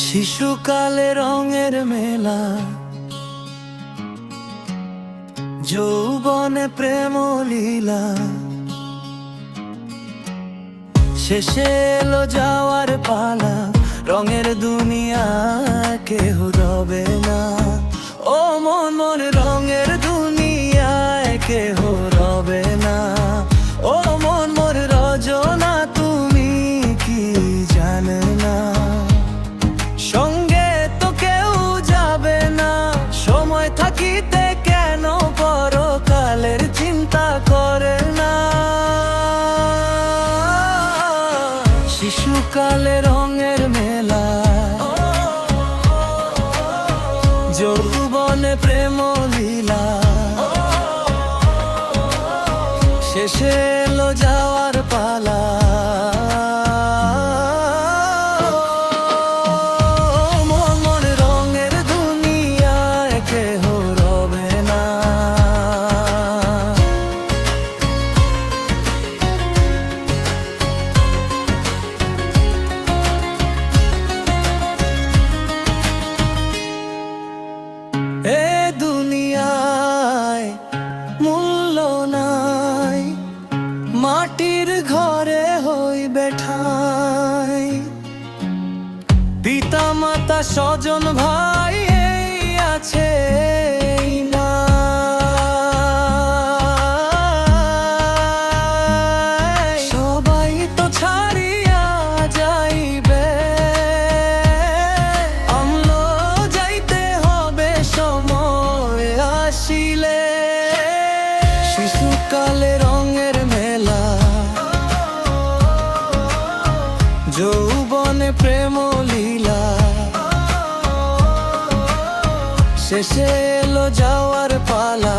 শিশুকালে রঙের মেলা, যৌবনে প্রেম লীলা, শেষে এলো যাওয়ার পালা। রঙের দুনিয়া কেহ রবে না, ও মন মন রঙের দুনিয়ায় কেহ রবে না। ও মন মোর রজনা, তুমি কি জানে না? সঙ্গে তো কেউ যাবে না, সময় থাকিতে কেন পরকালের চিন্তা করে না? শিশুকালে রঙের মেলা, যৌবনে প্রেম লীলা, শেষে এলো যাওয়ার পালা। মন মন রঙের দুনিয়ায় কেহ রবে না। এ দুনিয়ায় মূল্য নাই, মাটির ঘরে হইবে ঠাই। পিতা মাতা স্বজন ভাই এই আছে এই নাই, সবাই তো ছাড়িয়া যাইবে। আমলো যাইতে হবে সময় আসিলে। শিশুকালে রঙের মেলা, যৌবনে প্রেম লীলা, শেষে এলো যাওয়ার পালা।